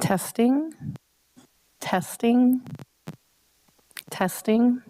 Testing, testing, testing.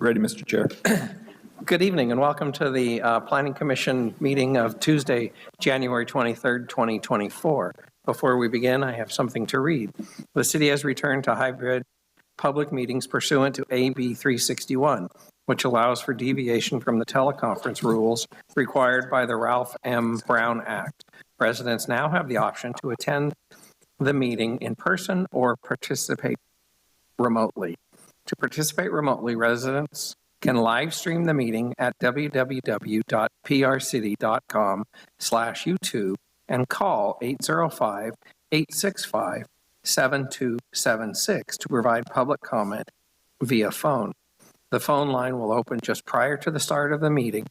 Ready, Mr. Chair. Good evening and welcome to the Planning Commission meeting of Tuesday, January 23rd, 2024. Before we begin, I have something to read. The city has returned to hybrid public meetings pursuant to AB 361, which allows for deviation from the teleconference rules required by the Ralph M. Brown Act. Residents now have the option to attend the meeting in person or participate remotely. To participate remotely, residents can live stream the meeting at www.prcity.com/YouTube and call 805-865-7276 to provide public comment via phone. The phone line will open just prior to the start of the meeting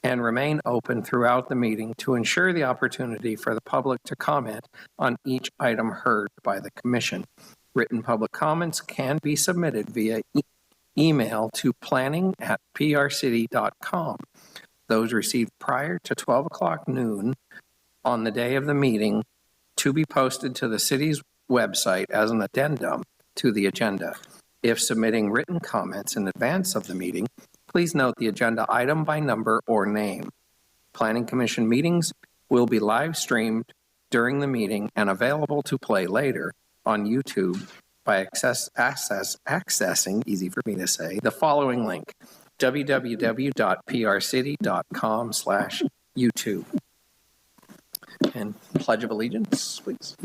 and remain open throughout the meeting to ensure the opportunity for the public to comment on each item heard by the commission. Written public comments can be submitted via email to planning@prcity.com. Those received prior to 12 o'clock noon on the day of the meeting to be posted to the city's website as an addendum to the agenda. If submitting written comments in advance of the meeting, please note the agenda item by number or name. Planning Commission meetings will be live streamed during the meeting and available to play later on YouTube by accessing, easy for me to say, the following link, www.prcity.com/YouTube. And Pledge of Allegiance, please.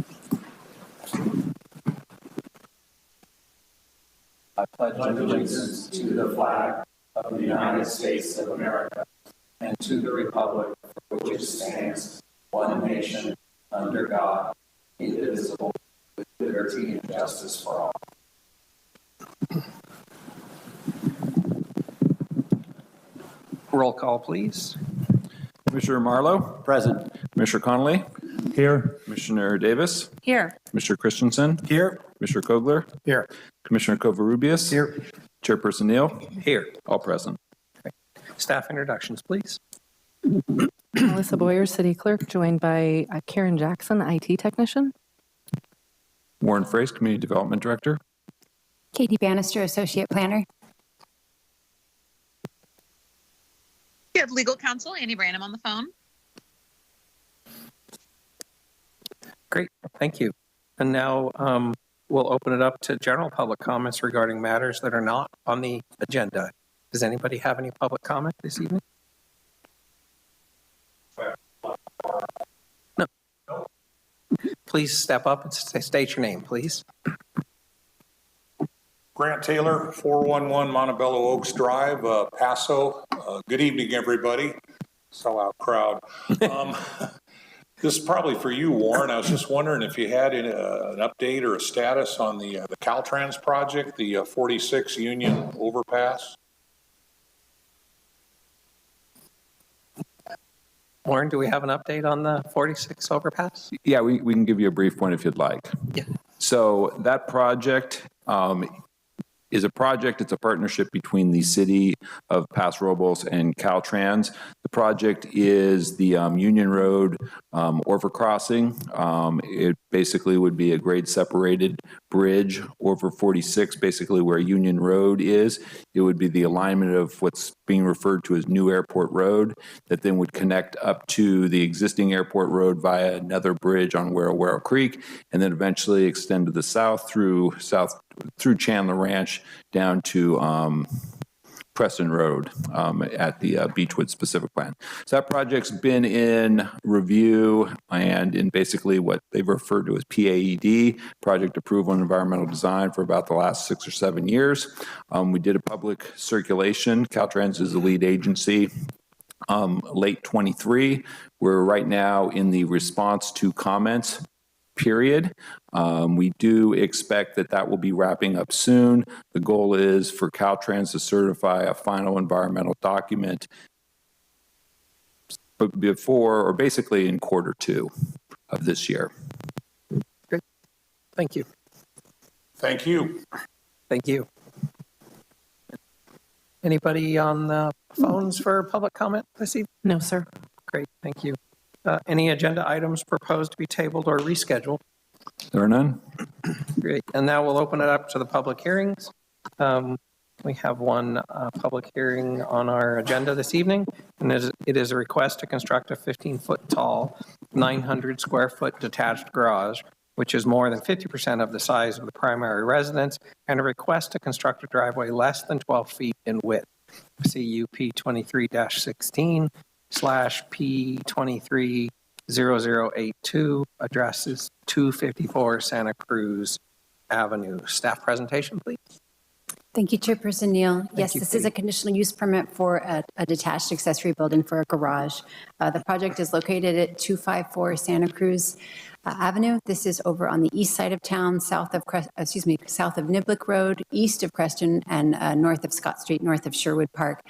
I pledge allegiance to the flag of the United States of America and to the republic for which it stands, one nation, under God, indivisible, with liberty and justice for all. Roll call, please. Commissioner Marlowe? Present. Commissioner Connolly? Here. Commissioner Davis? Here. Commissioner Christensen? Here. Commissioner Kogler? Here. Commissioner Covarrubias? Here. Chairperson Neal? Here. All present. Staff introductions, please. Melissa Boyer, City Clerk, joined by Karen Jackson, IT Technician. Warren Frace, Community Development Director. Katie Bannister, Associate Planner. We have legal counsel Annie Branham on the phone. Great, thank you. And now we'll open it up to general public comments regarding matters that are not on the agenda. Does anybody have any public comment this evening? No. Please step up and state your name, please. Grant Taylor, 411 Montebello Oaks Drive, Paso. Good evening, everybody. Sellout crowd. This is probably for you, Warren. I was just wondering if you had an update or a status on the Caltrans project, the 46 Union overpass. Warren, do we have an update on the 46 overpass? Yeah, we can give you a brief one if you'd like. Yeah. So that project is a project. It's a partnership between the city of Paso Robles and Caltrans. The project is the Union Road overcrossing. It basically would be a grade separated bridge over 46, basically where Union Road is. It would be the alignment of what's being referred to as New Airport Road that then would connect up to the existing airport road via another bridge on Wero Creek, and then eventually extend to the south through Chandler Ranch down to Preston Road at the Beechwood Specific Plan. So that project's been in review and in basically what they've referred to as PAED, Project Approval and Environmental Design, for about the last 6 or 7 years. We did a public circulation. Caltrans is the lead agency. Late 23. We're right now in the response to comments period. We do expect that will be wrapping up soon. The goal is for Caltrans to certify a final environmental document before, or basically in Q2 of this year. Great. Thank you. Thank you. Thank you. Anybody on the phones for public comment this evening? No, sir. Great, thank you. Any agenda items proposed to be tabled or rescheduled? There are none. Great, and now we'll open it up to the public hearings. We have one public hearing on our agenda this evening, and it is a request to construct a 15-foot tall, 900-square-foot detached garage, which is more than 50% of the size of the primary residence, and a request to construct a driveway less than 12 feet in width. CUP 23-16/P230082, addresses 254 Santa Cruz Avenue. Staff presentation, please. Thank you, Chairperson Neal. Yes, you, this is a conditional use permit for a detached accessory building for a garage. The project is located at 254 Santa Cruz Avenue. This is over on the east side of town, south of Niblick Road, east of Creston, and north of Scott Street, north of Sherwood Park.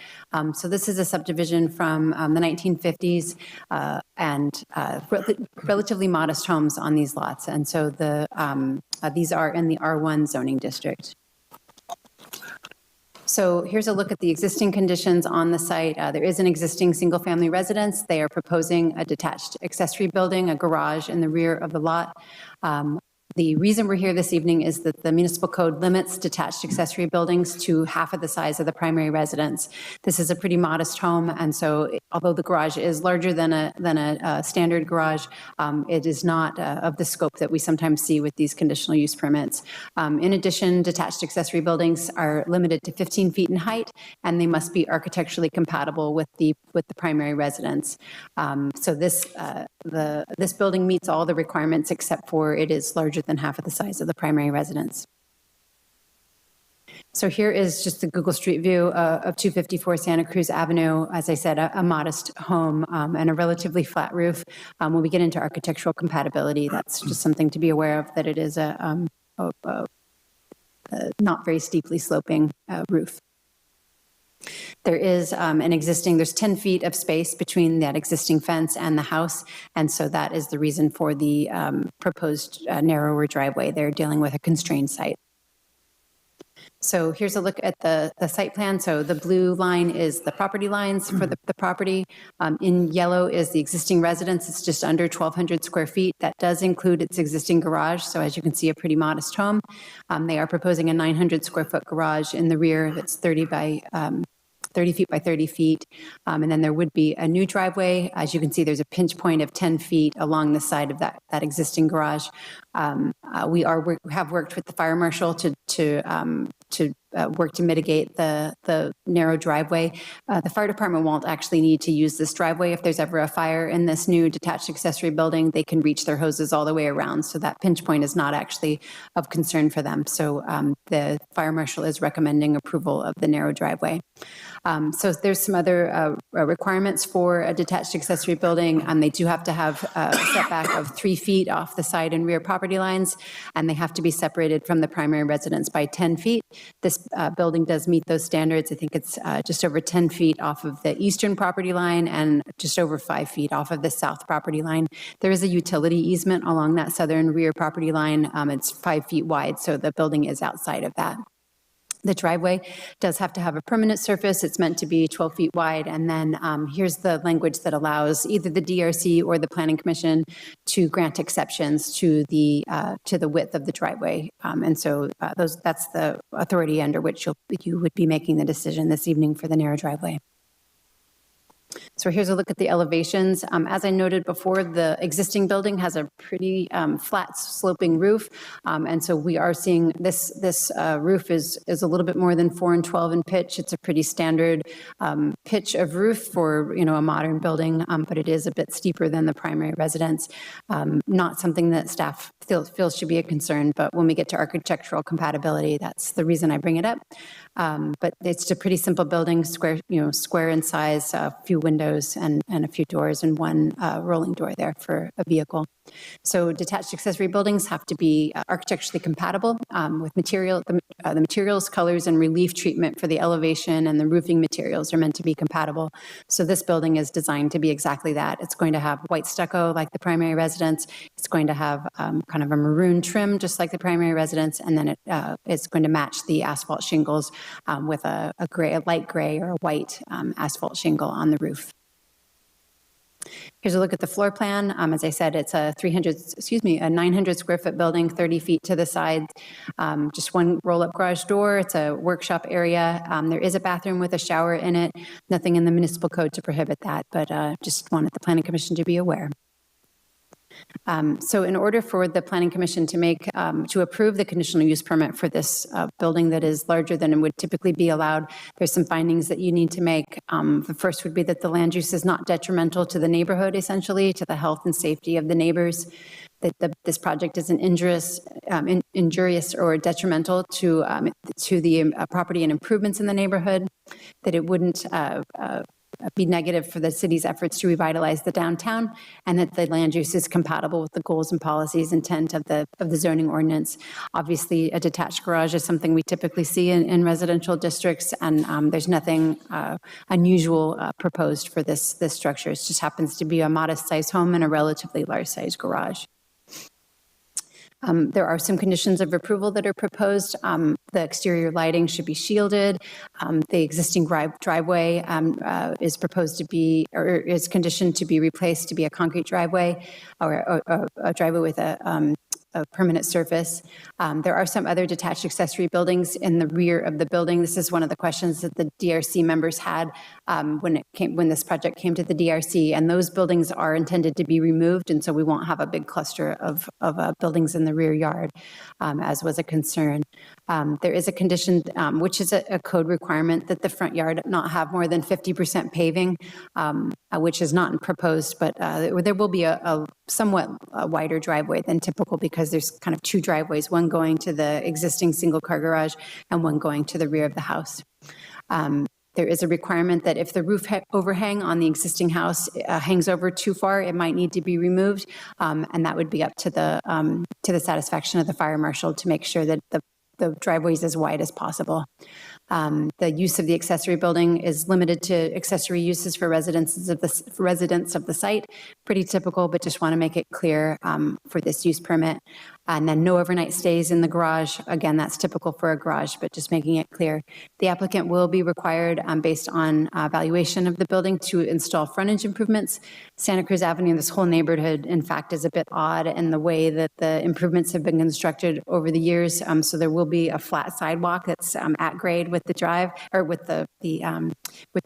So this is a subdivision from the 1950s and relatively modest homes on these lots. And so these are in the R1 zoning district. So here's a look at the existing conditions on the site. There is an existing single-family residence. They are proposing a detached accessory building, a garage in the rear of the lot. The reason we're here this evening is that the municipal code limits detached accessory buildings to half of the size of the primary residence. This is a pretty modest home, and so although the garage is larger than a standard garage, it is not of the scope that we sometimes see with these conditional use permits. In addition, detached accessory buildings are limited to 15 feet in height, and they must be architecturally compatible with the primary residence. So this building meets all the requirements except for it is larger than half of the size of the primary residence. So here is just the Google Street View of 254 Santa Cruz Avenue. As I said, a modest home and a relatively flat roof. When we get into architectural compatibility, that's just something to be aware of, that it is a not very steeply sloping roof. There is there's 10 feet of space between that existing fence and the house, and so that is the reason for the proposed narrower driveway. They're dealing with a constrained site. So here's a look at the site plan. So the blue line is the property lines for the property. In yellow is the existing residence. It's just under 1,200 square feet. That does include its existing garage. So as you can see, a pretty modest home. They are proposing a 900 square foot garage in the rear that's 30 feet by 30 feet. And then there would be a new driveway. As you can see, there's a pinch point of 10 feet along the side of that existing garage. We have worked with the fire marshal to work to mitigate the narrow driveway. The fire department won't actually need to use this driveway. If there's ever a fire in this new detached accessory building, they can reach their hoses all the way around. So that pinch point is not actually of concern for them. So the fire marshal is recommending approval of the narrow driveway. So there's some other requirements for a detached accessory building. They do have to have a setback of 3 feet off the side and rear property lines, and they have to be separated from the primary residence by 10 feet. This building does meet those standards. I think it's just over 10 feet off of the eastern property line and just over 5 feet off of the south property line. There is a utility easement along that southern rear property line. It's 5 feet wide, so the building is outside of that. The driveway does have to have a permanent surface. It's meant to be 12 feet wide. And then here's the language that allows either the DRC or the Planning Commission to grant exceptions to the width of the driveway. And so that's the authority under which you would be making the decision this evening for the narrow driveway. So here's a look at the elevations. As I noted before, the existing building has a pretty flat sloping roof. And so we are seeing this roof is a little bit more than 4 and 12 in pitch. It's a pretty standard pitch of roof for, a modern building, but it is a bit steeper than the primary residence. Not something that staff feels should be a concern, but when we get to architectural compatibility, that's the reason I bring it up. But it's a pretty simple building, square in size, a few windows and a few doors and one rolling door there for a vehicle. So detached accessory buildings have to be architecturally compatible with the materials, colors, and relief treatment for the elevation and the roofing materials are meant to be compatible. So this building is designed to be exactly that. It's going to have white stucco like the primary residence. It's going to have kind of a maroon trim just like the primary residence, and then it's going to match the asphalt shingles with a light gray or a white asphalt shingle on the roof. Here's a look at the floor plan. As I said, it's a 900 square foot building, 30 feet to the side, just one roll-up garage door. It's a workshop area. There is a bathroom with a shower in it. Nothing in the municipal code to prohibit that, but just wanted the Planning Commission to be aware. So in order for the Planning Commission to approve the conditional use permit for this building that is larger than it would typically be allowed, there's some findings that you need to make. The first would be that the land use is not detrimental to the neighborhood, essentially, to the health and safety of the neighbors. this project isn't injurious or detrimental to the property and improvements in the neighborhood, that it wouldn't be negative for the city's efforts to revitalize the downtown, and that the land use is compatible with the goals and policies intent of the zoning ordinance. Obviously, a detached garage is something we typically see in residential districts, and there's nothing unusual proposed for this structure. It just happens to be a modest-sized home and a relatively large-sized garage. There are some conditions of approval that are proposed. The exterior lighting should be shielded. The existing driveway is proposed to be, or is conditioned to be replaced to be a concrete driveway, or a driveway with a permanent surface. There are some other detached accessory buildings in the rear of the building. This is one of the questions that the DRC members had when this project came to the DRC, and those buildings are intended to be removed, and so we won't have a big cluster of buildings in the rear yard, as was a concern. There is a condition, which is a code requirement, that the front yard not have more than 50% paving, which is not proposed, but there will be a somewhat wider driveway than typical, because there's kind of two driveways, one going to the existing single-car garage and one going to the rear of the house. There is a requirement that if the roof overhang on the existing house hangs over too far, it might need to be removed, and that would be up to the satisfaction of the fire marshal to make sure that the driveway is as wide as possible. The use of the accessory building is limited to accessory uses for residents of the site. Pretty typical, but just want to make it clear for this use permit. And then no overnight stays in the garage. Again, that's typical for a garage, but just making it clear. The applicant will be required, based on valuation of the building, to install frontage improvements. Santa Cruz Avenue, this whole neighborhood, in fact, is a bit odd in the way that the improvements have been constructed over the years. So there will be a flat sidewalk that's at grade with the drive, or with the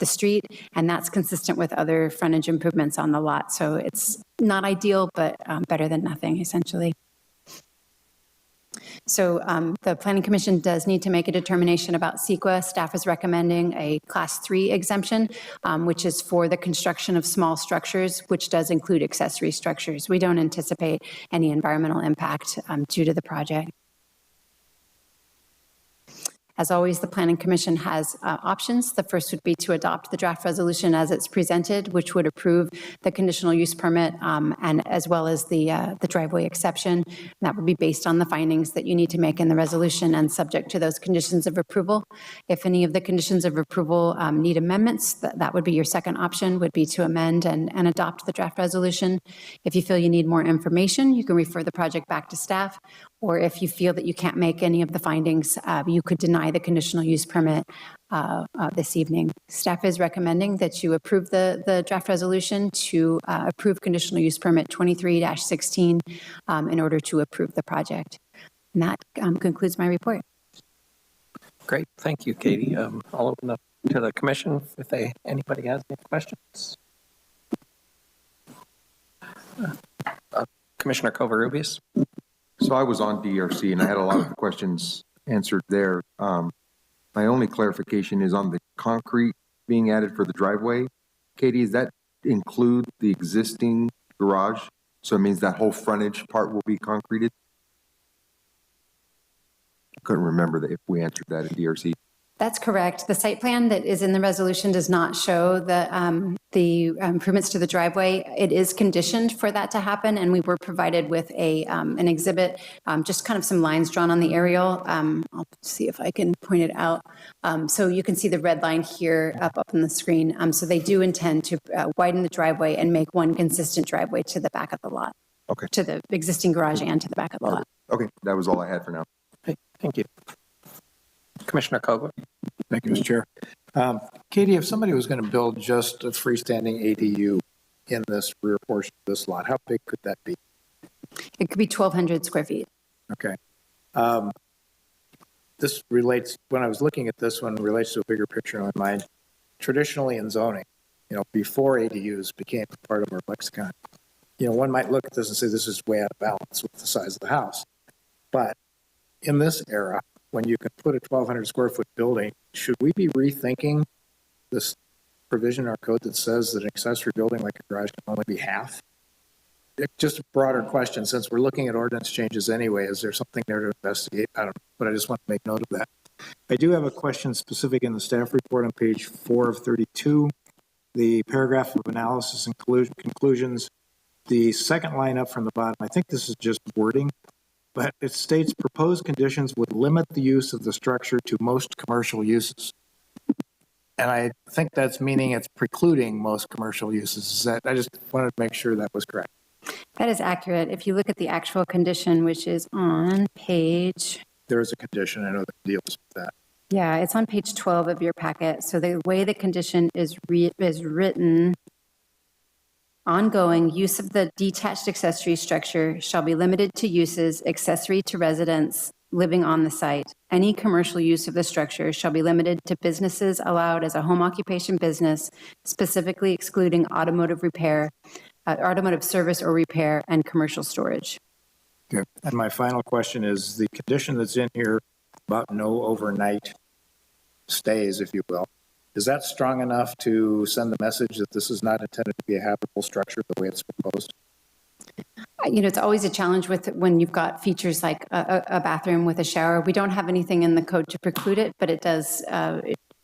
street, and that's consistent with other frontage improvements on the lot. So it's not ideal, but better than nothing, essentially. So the Planning Commission does need to make a determination about CEQA. Staff is recommending a Class 3 exemption, which is for the construction of small structures, which does include accessory structures. We don't anticipate any environmental impact due to the project. As always, the Planning Commission has options. The first would be to adopt the draft resolution as it's presented, which would approve the conditional use permit and as well as the driveway exception. And that would be based on the findings that you need to make in the resolution and subject to those conditions of approval. If any of the conditions of approval need amendments, that would be your second option, would be to amend and adopt the draft resolution. If you feel you need more information, you can refer the project back to staff. Or if you feel that you can't make any of the findings, you could deny the conditional use permit this evening. Staff is recommending that you approve the draft resolution to approve conditional use permit 23-16 in order to approve the project. And that concludes my report. Great, thank you, Katie. I'll open up to the commission if anybody has any questions. Commissioner Covarrubias. So I was on DRC and I had a lot of questions answered there. My only clarification is on the concrete being added for the driveway. Katie, does that include the existing garage? So it means that whole frontage part will be concreted? I couldn't remember if we answered that in DRC. That's correct. The site plan that is in the resolution does not show the improvements to the driveway. It is conditioned for that to happen, and we were provided with an exhibit, just kind of some lines drawn on the aerial. I'll see if I can point it out. So you can see the red line here up on the screen. So they do intend to widen the driveway and make one consistent driveway to the back of the lot. Okay. To the existing garage and to the back of the lot. Okay, that was all I had for now. Okay, thank you. Commissioner Kogler. Thank you, Mr. Chair. Katie, if somebody was going to build just a freestanding ADU in this rear portion of this lot, how big could that be? It could be 1,200 square feet. Okay. This relates, when I was looking at this one, relates to a bigger picture in my mind. Traditionally in zoning, before ADUs became part of our lexicon, one might look at this and say this is way out of balance with the size of the house. But in this era, when you can put a 1,200 square foot building, should we be rethinking this provision in our code that says that an accessory building like a garage can only be half? just a broader question, since we're looking at ordinance changes anyway, is there something there to investigate? I don't know, but I just want to make note of that. I do have a question specific in the staff report on page 4 of 32, the paragraph of analysis and conclusions, the second line up from the bottom. I think this is just wording, but it states proposed conditions would limit the use of the structure to most commercial uses. And I think that's meaning it's precluding most commercial uses. Is that, I just wanted to make sure that was correct. That is accurate. If you look at the actual condition, which is on page, There is a condition, I know that deals with that. yeah, it's on page 12 of your packet. So the way the condition is written, ongoing use of the detached accessory structure shall be limited to uses accessory to residents living on the site. Any commercial use of the structure shall be limited to businesses allowed as a home occupation business, specifically excluding automotive repair, automotive service or repair, and commercial storage. Okay. And my final question is the condition that's in here about no overnight stays, if you will. Is that strong enough to send the message that this is not intended to be a habitable structure the way it's proposed? You know, it's always a challenge with when you've got features like a bathroom with a shower. We don't have anything in the code to preclude it, but it does,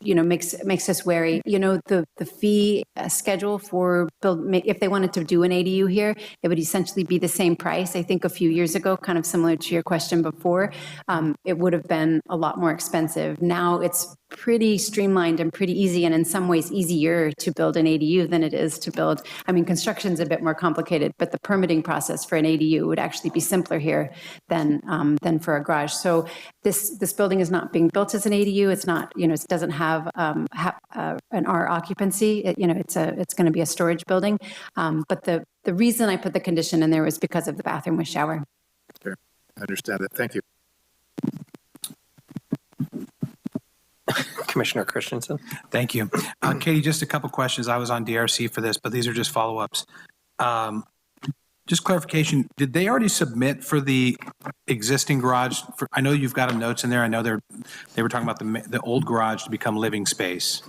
makes us wary. You know, the fee schedule for if they wanted to do an ADU here, it would essentially be the same price. I think a few years ago, kind of similar to your question before, it would have been a lot more expensive. Now it's pretty streamlined and pretty easy, and in some ways easier to build an ADU than it is to build. I mean, construction's a bit more complicated, but the permitting process for an ADU would actually be simpler here than for a garage. So this building is not being built as an ADU. It's not, you know, it doesn't have an R occupancy. It's going to be a storage building. But the reason I put the condition in there was because of the bathroom with shower. Sure. I understand it. Thank you. Commissioner Christensen. Thank you. Katie, just a couple questions. I was on DRC for this, but these are just follow-ups. Just clarification, did they already submit for the existing garage? I know you've got notes in there. I know they were talking about the old garage to become living space.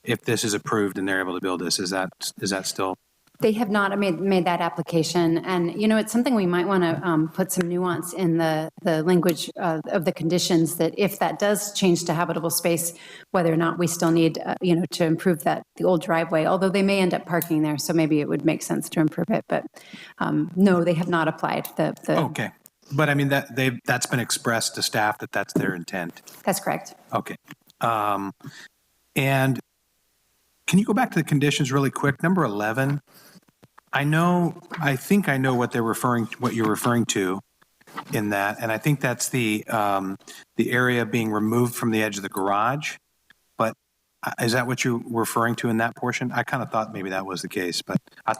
If this is approved and they're able to build this, is that still? They have not made that application. And, you know, it's something we might want to put some nuance in the language of the conditions, that if that does change to habitable space, whether or not we still need, to improve the old driveway, although they may end up parking there. So maybe it would make sense to improve it. But no, they have not applied. Okay. But I mean, that's been expressed to staff that that's their intent. That's correct. Okay. And can you go back to the conditions really quick? Number 11. I think I know what you're referring to in that, and I think that's the area being removed from the edge of the garage. But is that what you're referring to in that portion? I kind of thought maybe that was the case, but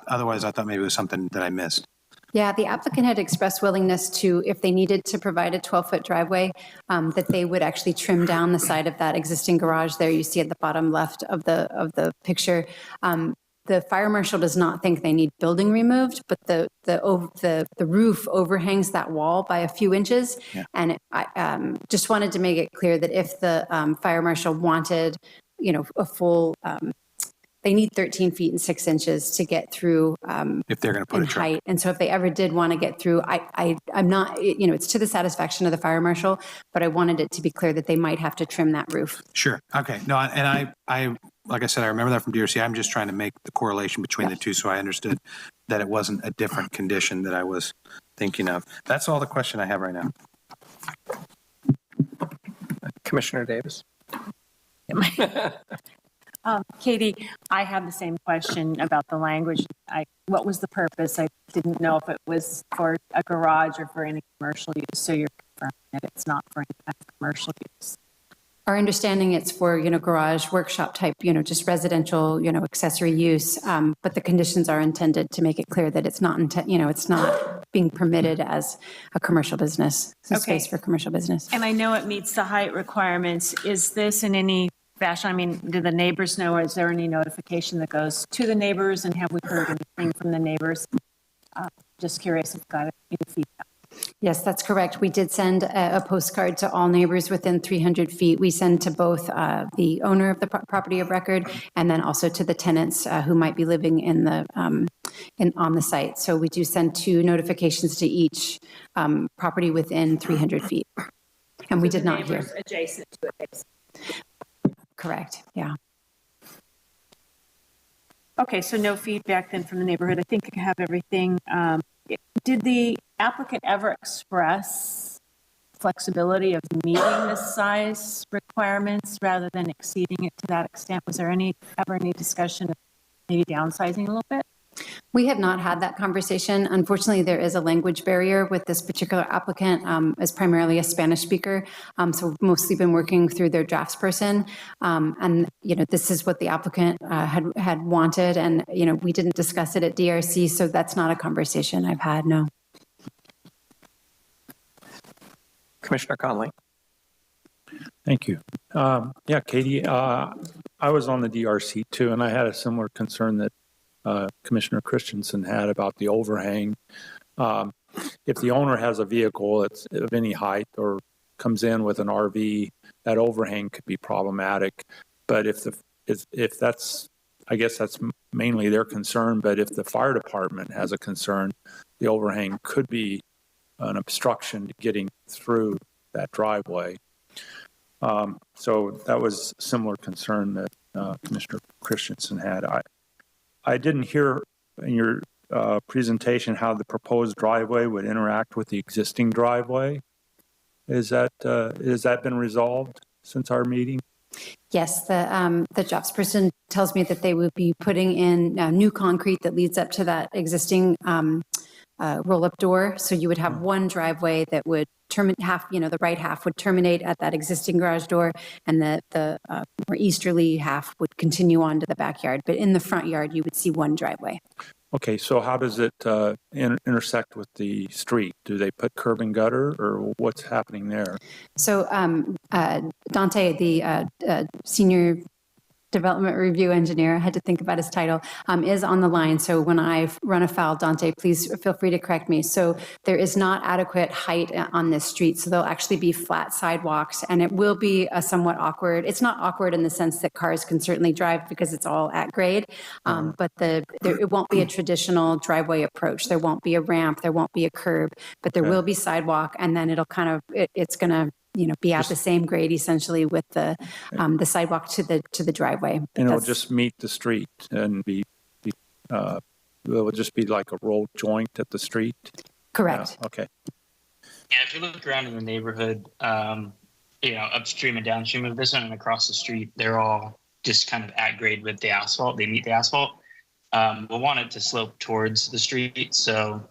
otherwise I thought maybe it was something that I missed. Yeah, the applicant had expressed willingness to, if they needed to provide a 12-foot driveway, that they would actually trim down the side of that existing garage there you see at the bottom left of the picture. The fire marshal does not think they need building removed, but the roof overhangs that wall by a few inches. Yeah. And I just wanted to make it clear that if the fire marshal wanted, a full, they need 13 feet and 6 inches to get through if they're going to put a height. And so if they ever did want to get through, I'm not, it's to the satisfaction of the fire marshal, but I wanted it to be clear that they might have to trim that roof. Sure. Okay. No, and I like I said, I remember that from DRC. I'm just trying to make the correlation between the two, so I understood that it wasn't a different condition that I was thinking of. That's all the question I have right now. Commissioner Davis. Katie, I have the same question about the language. What was the purpose? I didn't know if it was for a garage or for any commercial use, so you're confirming that it's not for any kind of commercial use. Our understanding it's for, garage, workshop type, just residential, accessory use. But the conditions are intended to make it clear that it's not, it's not being permitted as a commercial business, space for commercial business. And I know it meets the height requirements. Is this in any fashion? I mean, do the neighbors know, or is there any notification that goes to the neighbors? And have we heard anything from the neighbors? Just curious if you've got any feedback. Yes, that's correct. We did send a postcard to all neighbors within 300 feet. We send to both the owner of the property of record and then also to the tenants who might be living in the on the site. So we do send 2 notifications to each property within 300 feet. And we To did the not hear. neighbors adjacent to it, basically. Correct, yeah. Okay, so no feedback then from the neighborhood. I think I have everything. Did the applicant ever express flexibility of meeting the size requirements rather than exceeding it to that extent? Was there ever any discussion of maybe downsizing a little bit? We have not had that conversation. Unfortunately, there is a language barrier with this particular applicant, as primarily a Spanish speaker. So we've mostly been working through their draftsperson. And, this is what the applicant had wanted. And, we didn't discuss it at DRC, so that's not a conversation I've had, no. Commissioner Conley. Thank you. Yeah, Katie, I was on the DRC too, and I had a similar concern that Commissioner Christensen had about the overhang. If the owner has a vehicle that's of any height or comes in with an RV, that overhang could be problematic. But if that's, I guess that's mainly their concern, but if the fire department has a concern, the overhang could be an obstruction to getting through that driveway. So that was a similar concern that Commissioner Christensen had. I didn't hear in your presentation how the proposed driveway would interact with the existing driveway. Has that been resolved since our meeting? Yes, the draftsperson tells me that they would be putting in new concrete that leads up to that existing roll-up door. So you would have one driveway that would terminate half, the right half would terminate at that existing garage door, and the more easterly half would continue on to the backyard. But in the front yard, you would see one driveway. Okay, so how does it intersect with the street? Do they put curb and gutter, or what's happening there? So Dante, the senior development review engineer, I had to think about his title, is on the line. So when I run afoul, Dante, please feel free to correct me. So there is not adequate height on this street. So there'll actually be flat sidewalks, and it will be a somewhat awkward. It's not awkward in the sense that cars can certainly drive because it's all at grade, but it won't be a traditional driveway approach. There won't be a ramp, there won't be a curb, but there will be sidewalk, and then it'll kind of, it's going to be at the same grade essentially with the sidewalk to the driveway. And it'll just meet the street and it'll just be like a roll joint at the street? Correct. Yeah, okay. Yeah, if you look around in the neighborhood, upstream and downstream of this one and across the street, they're all just kind of at grade with the asphalt. They meet the asphalt. We'll want it to slope towards the street, so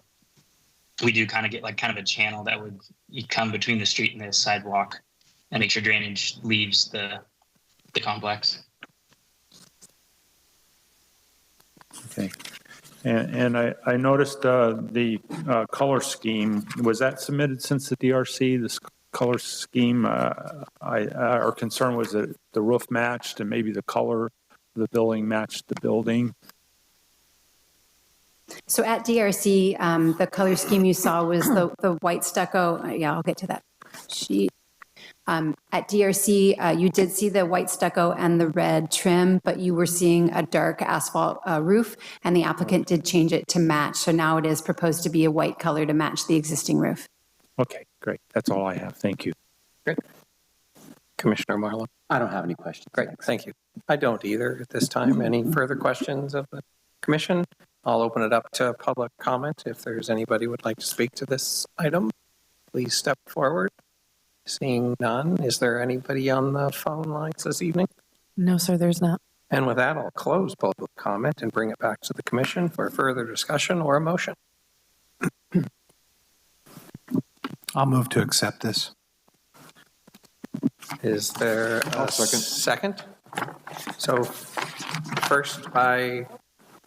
we do kind of get like kind of a channel that would come between the street and the sidewalk and make sure drainage leaves the complex. Okay. And I noticed the color scheme, was that submitted since the DRC, this color scheme? Our concern was that the roof matched and maybe the color of the building matched the building. So at DRC, the color scheme you saw was the white stucco. Yeah, I'll get to that sheet. At DRC, you did see the white stucco and the red trim, but you were seeing a dark asphalt roof, and the applicant did change it to match. So now it is proposed to be a white color to match the existing roof. Okay, great. That's all I have. Thank you. Great. Commissioner Marlowe. I don't have any questions. Great, thank you. I don't either at this time. Any further questions of the commission? I'll open it up to public comment. If there's anybody who would like to speak to this item, please step forward. Seeing none, is there anybody on the phone lines this evening? No, sir, there's not. And with that, I'll close public comment and bring it back to the commission for further discussion or a motion. I'll move to accept this. Is there a second? So first by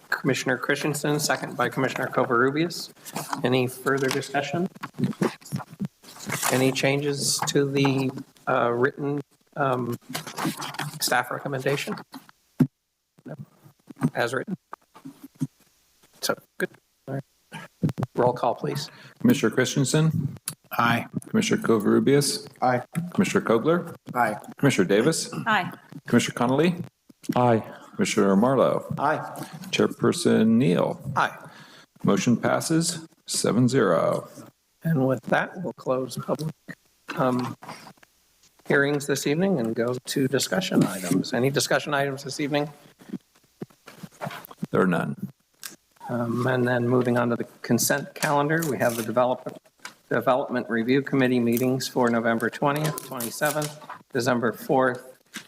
Commissioner Christensen, second by Commissioner Covarrubias. Any further discussion? Any changes to the written staff recommendation? No. As written? So, good. All right. Roll call, please. Commissioner Christensen? Aye. Commissioner Covarrubias? Aye. Commissioner Kogler? Aye. Commissioner Davis? Aye. Commissioner Connolly? Aye. Commissioner Marlowe? Aye. Chairperson Neal? Aye. Motion passes 7-0. And with that, we'll close public hearings this evening and go to discussion items. Any discussion items this evening? There are none. And then moving on to the consent calendar, we have the Development Review Committee meetings for November 20th, 27th, December 4th,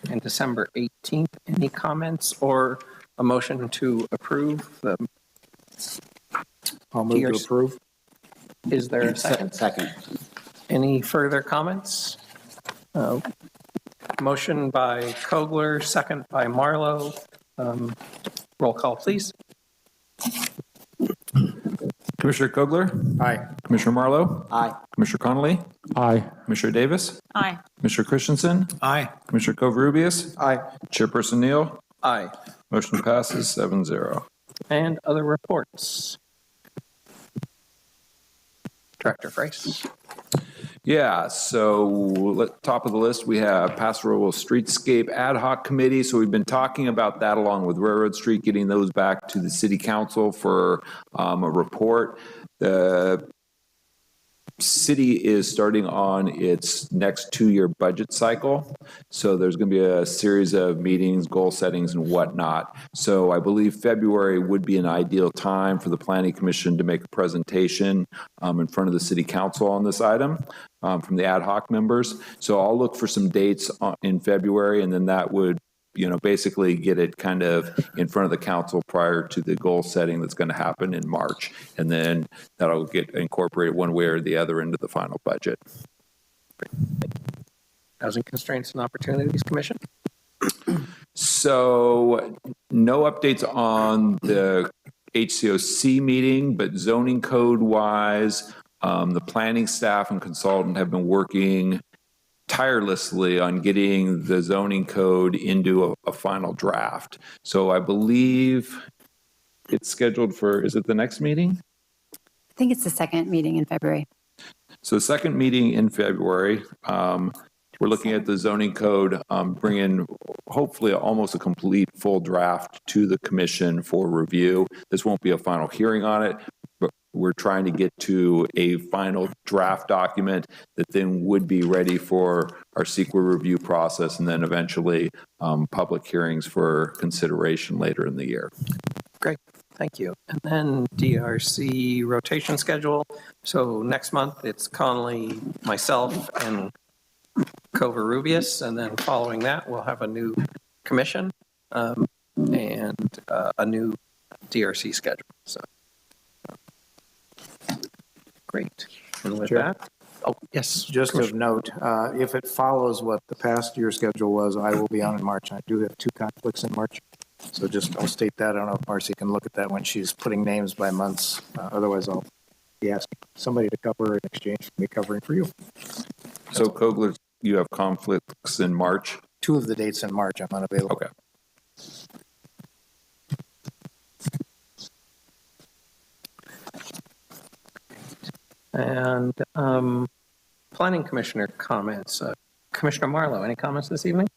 and December 18th. Any comments or a motion to approve the? I'll move to approve. Is there a second? Second. Any further comments? Motion by Kogler, second by Marlowe. Roll call, please. Commissioner Kogler? Aye. Commissioner Marlowe? Aye. Commissioner Connolly? Aye. Commissioner Davis? Aye. Commissioner Christensen? Aye. Commissioner Covarrubias? Aye. Chairperson Neal? Aye. Motion passes 7-0. And other reports. Director Price. Yeah, so top of the list, we have Paso Robles Streetscape Ad Hoc Committee. So we've been talking about that along with Railroad Street, getting those back to the city council for a report. The city is starting on its next 2-year budget cycle. So there's going to be a series of meetings, goal settings, and whatnot. So I believe February would be an ideal time for the Planning Commission to make a presentation in front of the city council on this item from the ad hoc members. So I'll look for some dates in February, and then that would basically get it kind of in front of the council prior to the goal setting that's going to happen in March. And then that'll get incorporated one way or the other into the final budget. Housing Constraints and Opportunities Commission. So no updates on the HCOC meeting, but zoning code wise, the planning staff and consultant have been working tirelessly on getting the zoning code into a final draft. So I believe it's scheduled for, is it the next meeting? I think it's the second meeting in February. So the second meeting in February, we're looking at the zoning code, bringing hopefully almost a complete full draft to the commission for review. This won't be a final hearing on it, but we're trying to get to a final draft document that then would be ready for our CEQA review process and then eventually public hearings for consideration later in the year. Great, thank you. And then DRC rotation schedule. So next month it's Connolly, myself, and Covarrubias, and then following that we'll have a new commission and a new DRC schedule. So great. And with that, oh yes, Just of note, if it follows what the past year schedule was, I will be on in March. I do have 2 conflicts in March. So just, I'll state that. I don't know if Marcy can look at that when she's putting names by months. Otherwise, I'll be asking somebody to cover in exchange for me covering for you. So Kogler, you have conflicts in March? 2 of the dates in March, I'm unavailable. Okay. and planning commissioner comments. Commissioner Marlowe, any comments this evening?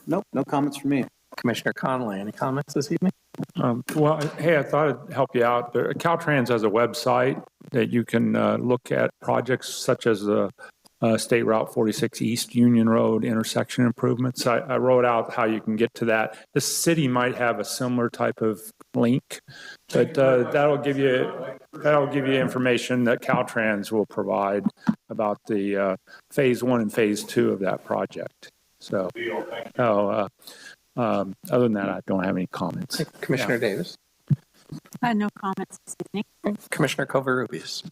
Nope, no comments from me. Commissioner Connolly, any comments this evening? Well, hey, I thought I'd help you out. Caltrans has a website that you can look at projects such as the State Route 46 East Union Road intersection improvements. I wrote out how you can get to that. The city might have a similar type of link, but that'll give you information that Caltrans will provide about the phase 1 and phase 2 of that project. So, other than that, I don't have any comments. Commissioner Davis. No comments this evening. Commissioner Covarrubias.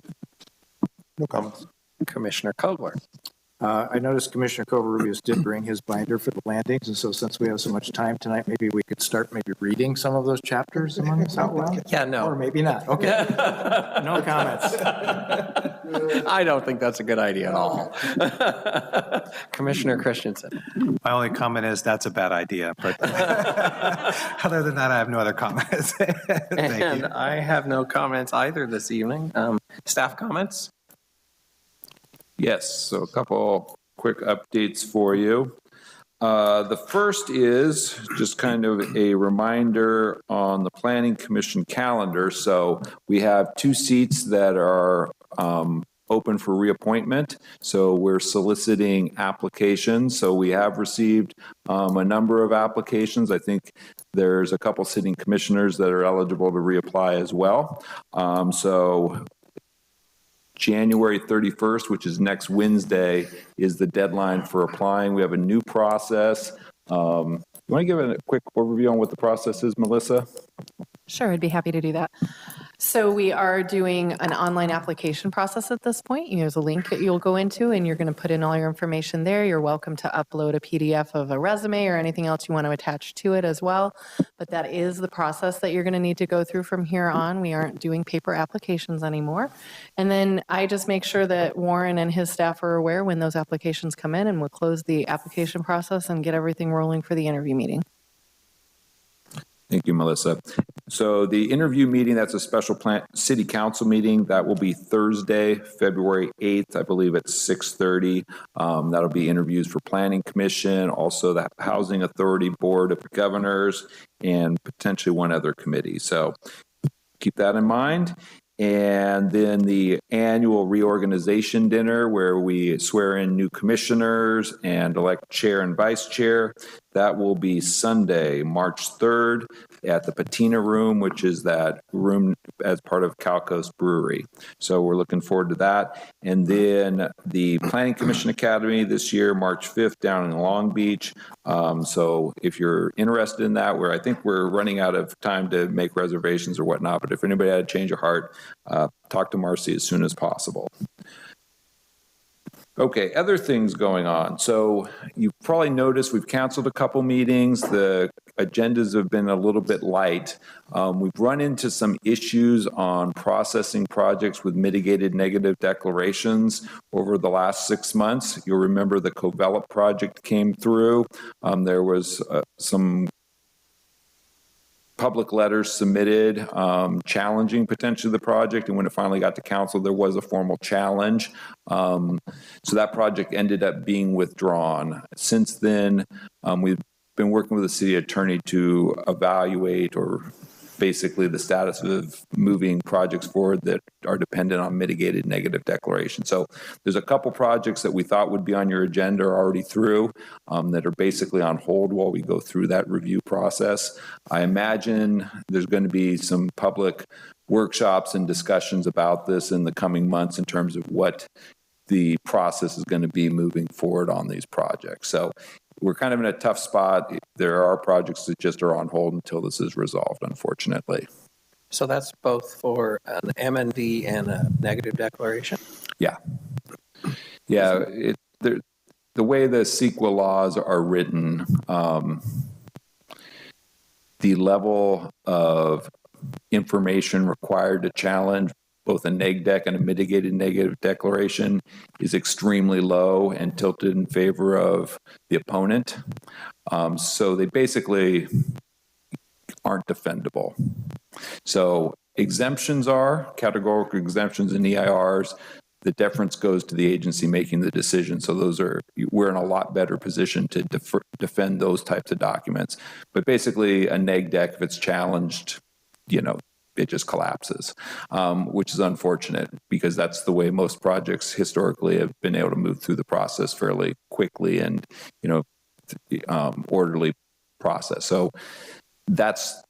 No comments. Commissioner Kogler. I noticed Commissioner Covarrubias did bring his binder for the landings, and so since we have so much time tonight, maybe we could start reading some of those chapters among us out loud? Yeah, no. Or maybe not. Okay. No comments. I don't think that's a good idea at all. Commissioner Christensen. My only comment is that's a bad idea, but other than that, I have no other comments. Thank And you. I have no comments either this evening. Staff comments? Yes, so a couple quick updates for you. The first is just kind of a reminder on the Planning Commission calendar. So we have 2 seats that are open for reappointment. So we're soliciting applications. So we have received a number of applications. I think there's a couple sitting commissioners that are eligible to reapply as well. So January 31st, which is next Wednesday, is the deadline for applying. We have a new process. You want to give a quick overview on what the process is, Melissa? Sure, I'd be happy to do that. So we are doing an online application process at this point. There's a link that you'll go into and you're going to put in all your information there. You're welcome to upload a PDF of a resume or anything else you want to attach to it as well. But that is the process that you're going to need to go through from here on. We aren't doing paper applications anymore. And then I just make sure that Warren and his staff are aware when those applications come in, and we'll close the application process and get everything rolling for the interview meeting. Thank you, Melissa. So the interview meeting, that's a special city council meeting. That will be Thursday, February 8th, I believe at 6:30. That'll be interviews for Planning Commission, also the Housing Authority Board of Governors, and potentially one other committee. So keep that in mind. And then the annual reorganization dinner where we swear in new commissioners and elect chair and vice chair. That will be Sunday, March 3rd at the Patina Room, which is that room as part of Calcoast Brewery. So we're looking forward to that. And then the Planning Commission Academy this year, March 5th down in Long Beach. So if you're interested in that, I think we're running out of time to make reservations or whatnot, but if anybody had a change of heart, talk to Marcy as soon as possible. Okay, other things going on. So you've probably noticed we've canceled a couple meetings. The agendas have been a little bit light. We've run into some issues on processing projects with mitigated negative declarations over the last 6 months. You'll remember the Covelop project came through. There was some public letters submitted challenging potentially the project, and when it finally got to council, there was a formal challenge. So that project ended up being withdrawn. Since then, we've been working with the city attorney to evaluate or basically the status of moving projects forward that are dependent on mitigated negative declaration. So there's a couple projects that we thought would be on your agenda already through that are basically on hold while we go through that review process. I imagine there's going to be some public workshops and discussions about this in the coming months in terms of what the process is going to be moving forward on these projects. So we're kind of in a tough spot. There are projects that just are on hold until this is resolved, unfortunately. So that's both for an M&D and a negative declaration? Yeah. Yeah, the way the CEQA laws are written, the level of information required to challenge both a neg deck and a mitigated negative declaration is extremely low and tilted in favor of the opponent. So they basically aren't defendable. So exemptions are categorical exemptions in EIRs. The deference goes to the agency making the decision. So we're in a lot better position to defend those types of documents. But basically a neg deck, if it's challenged, it just collapses, which is unfortunate because that's the way most projects historically have been able to move through the process fairly quickly and, orderly process. So that's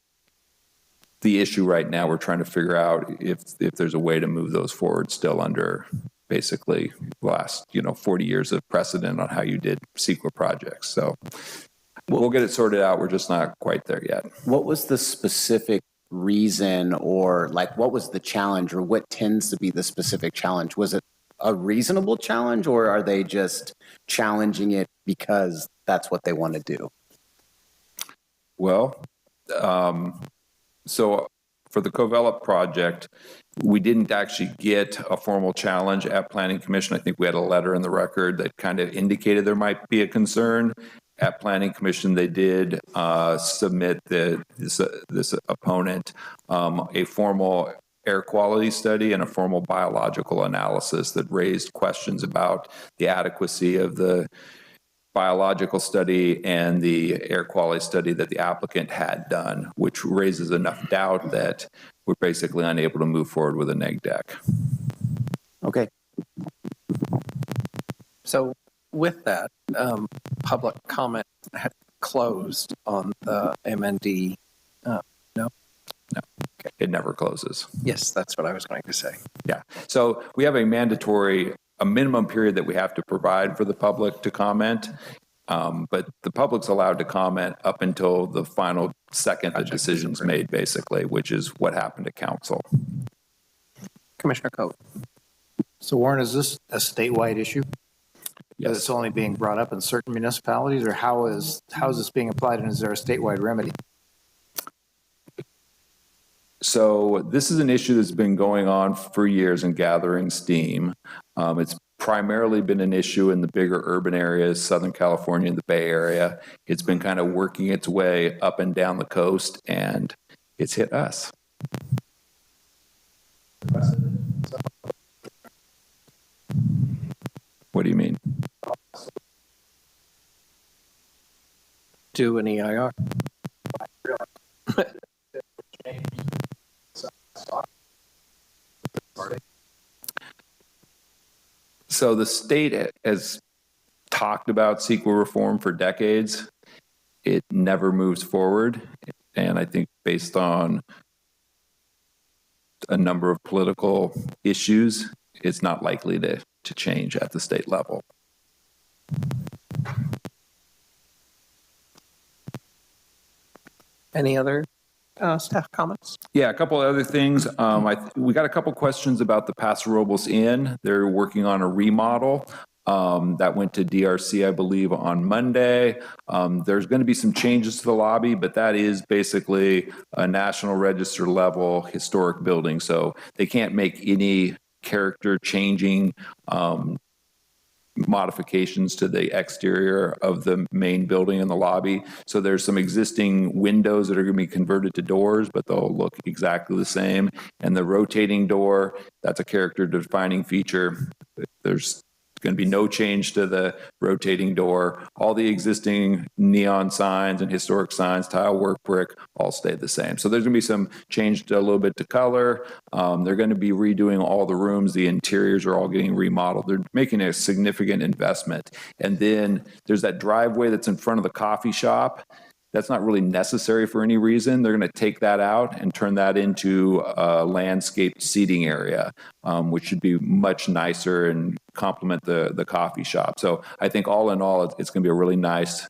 the issue right now. We're trying to figure out if there's a way to move those forward still under basically the last, 40 years of precedent on how you did CEQA projects. So we'll get it sorted out. We're just not quite there yet. What was the specific reason, or what was the challenge, or what tends to be the specific challenge? Was it a reasonable challenge, or are they just challenging it because that's what they want to do? Well, so for the Covelop project, we didn't actually get a formal challenge at Planning Commission. I think we had a letter in the record that kind of indicated there might be a concern. At Planning Commission, they did submit this opponent a formal air quality study and a formal biological analysis that raised questions about the adequacy of the biological study and the air quality study that the applicant had done, which raises enough doubt that we're basically unable to move forward with a neg deck. Okay. So with that, public comment had closed on the MND. No? No, it never closes. Yes, that's what I was going to say. Yeah. So we have a minimum period that we have to provide for the public to comment. But the public's allowed to comment up until the final second the decision's made, basically, which is what happened to council. Commissioner Coate. So Warren, is this a statewide issue? Yes. It's only being brought up in certain municipalities, or how is this being applied, and is there a statewide remedy? So this is an issue that's been going on for years and gathering steam. It's primarily been an issue in the bigger urban areas, Southern California and the Bay Area. It's been kind of working its way up and down the coast, and it's hit us. What do you mean? Do an EIR. So the state has talked about CEQA reform for decades. It never moves forward. And I think based on a number of political issues, it's not likely to change at the state level. Any other staff comments? Yeah, a couple of other things. We got a couple questions about the Paso Robles Inn. They're working on a remodel. That went to DRC, I believe, on Monday. There's going to be some changes to the lobby, but that is basically a National Register level historic building. So they can't make any character changing modifications to the exterior of the main building in the lobby. So there's some existing windows that are going to be converted to doors, but they'll look exactly the same. And the rotating door, that's a character defining feature. There's going to be no change to the rotating door. All the existing neon signs and historic signs, tile work, brick, all stay the same. So there's going to be some change to a little bit to color. They're going to be redoing all the rooms. The interiors are all getting remodeled. They're making a significant investment. And then there's that driveway that's in front of the coffee shop. That's not really necessary for any reason. They're going to take that out and turn that into a landscaped seating area, which should be much nicer and complement the coffee shop. So I think all in all, it's going to be a really nice,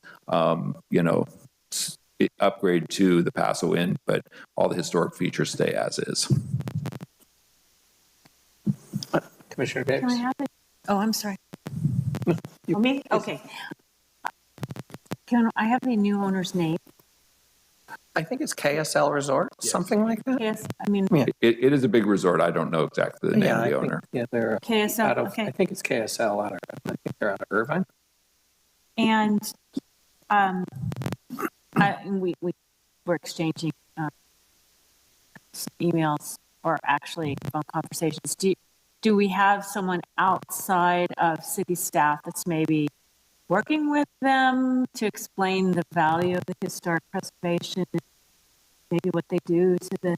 upgrade to the Paso Inn, but all the historic features stay as is. Commissioner Davis? Can I have it? Oh, I'm sorry. You- Me? Okay. Can I have the new owner's name? I think it's KSL Resort, something like that. Yes, I mean, Yeah. It is a big resort. I don't know exactly the name Yeah, of I the think, owner. yeah, they're KSL, out of, okay. I think it's KSL out of, I think they're out of Irvine. And we were exchanging emails or actually phone conversations. Do we have someone outside of city staff that's maybe working with them to explain the value of the historic preservation, maybe what they do to the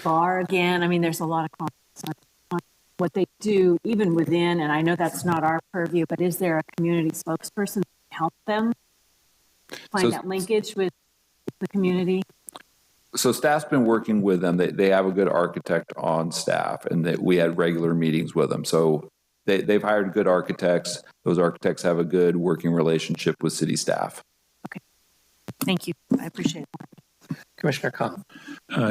bar again? I mean, there's a lot of comments on what they do even within, and I know that's not our purview, but is there a community spokesperson to help them find that linkage with the community? So staff's been working with them. They have a good architect on staff, and that we had regular meetings with them. So they've hired good architects. Those architects have a good working relationship with city staff. Okay, thank you. I appreciate it. Commissioner Khan.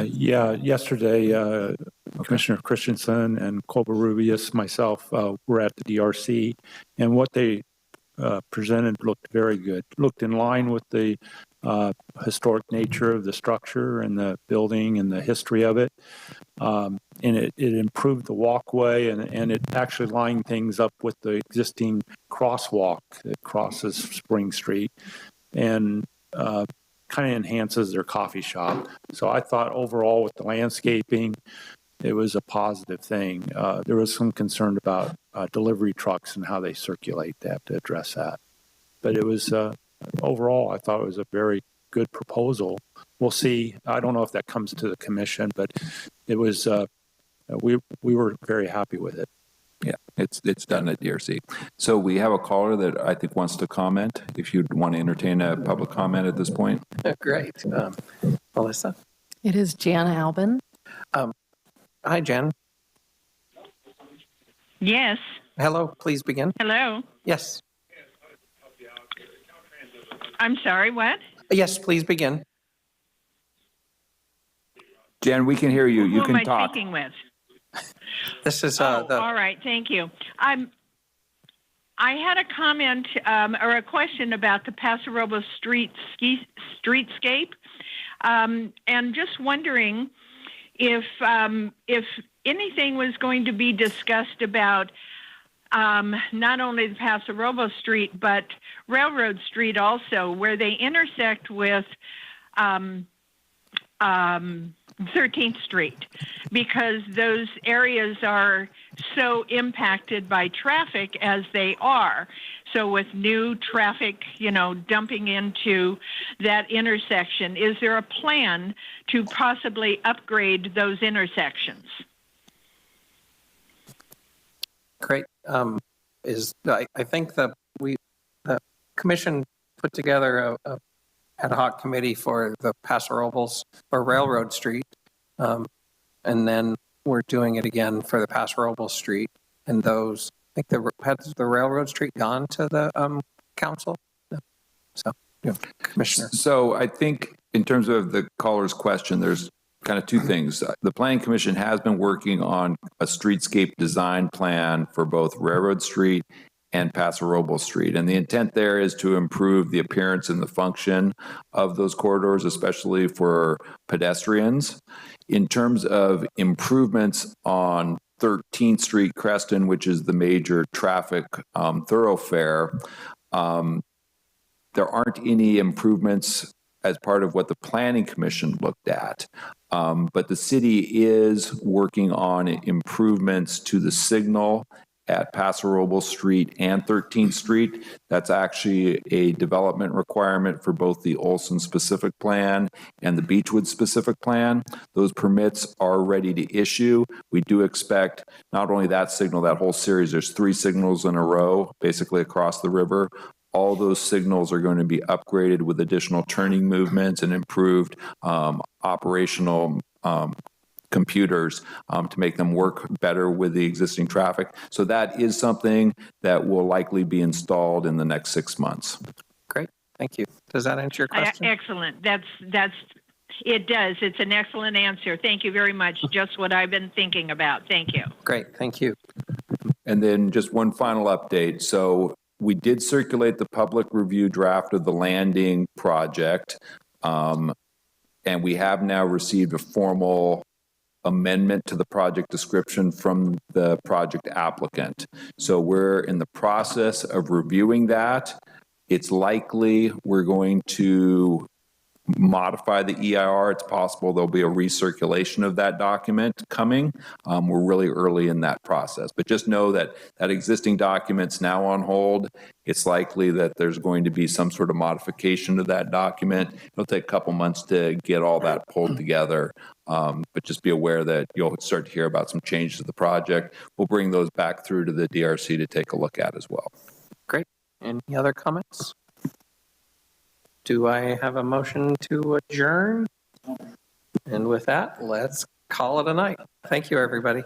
Yesterday, Commissioner Christensen and Covarrubias, myself, were at the DRC, and what they presented looked very good. Looked in line with the historic nature of the structure and the building and the history of it. And it improved the walkway, and it actually lined things up with the existing crosswalk that crosses Spring Street, and kind of enhances their coffee shop. So I thought overall with the landscaping, it was a positive thing. There was some concern about delivery trucks and how they circulate. They have to address that. but it was, overall, I thought it was a very good proposal. We'll see. I don't know if that comes to the commission, but it was, we were very happy with it. Yeah, it's done at DRC. So we have a caller that I think wants to comment. If you'd want to entertain a public comment at this point. Great. Melissa? It is Jan Albin. Hi, Jen. Yes. Hello, please begin. Hello. Yes. I'm sorry, what? Yes, please begin. Jen, we can hear you. You Who can am I talk. speaking with? This is All right, thank you. I had a comment or a question about the Paso Robles streetscape, and just wondering if anything was going to be discussed about not only the Paso Robles Street, but Railroad Street also, where they intersect with 13th Street, because those areas are so impacted by traffic as they are. So with new traffic, dumping into that intersection, is there a plan to possibly upgrade those intersections? great. I think the commission put together a ad hoc committee for the Paso Robles or Railroad Street. And then we're doing it again for the Paso Robles Street. And those, I think has the Railroad Street gone to the council? No. So, Commissioner. So I think in terms of the caller's question, there's kind of two things. The Planning Commission has been working on a streetscape design plan for both Railroad Street and Paso Robles Street. And the intent there is to improve the appearance and the function of those corridors, especially for pedestrians. In terms of improvements on 13th Street, Creston, which is the major traffic thoroughfare, there aren't any improvements as part of what the Planning Commission looked at. But the city is working on improvements to the signal at Paso Robles Street and 13th Street. That's actually a development requirement for both the Olson specific plan and the Beechwood specific plan. Those permits are ready to issue. We do expect not only that signal, that whole series, there's 3 signals in a row, basically across the river. All those signals are going to be upgraded with additional turning movements and improved operational computers to make them work better with the existing traffic. So that is something that will likely be installed in the next 6 months. Great, thank you. Does that answer your question? Excellent. It does. It's an excellent answer. Thank you very much. Just what I've been thinking about. Thank you. Great, thank you. And then just one final update. So we did circulate the public review draft of the landing project, and we have now received a formal amendment to the project description from the project applicant. So we're in the process of reviewing that. It's likely we're going to modify the EIR. It's possible there'll be a recirculation of that document coming. We're really early in that process, but just know that that existing document's now on hold. It's likely that there's going to be some sort of modification to that document. It'll take a couple months to get all that pulled together, but just be aware that you'll start to hear about some changes to the project. We'll bring those back through to the DRC to take a look at as well. Great. Any other comments? Do I have a motion to adjourn? And with that, let's call it a night. Thank you, everybody.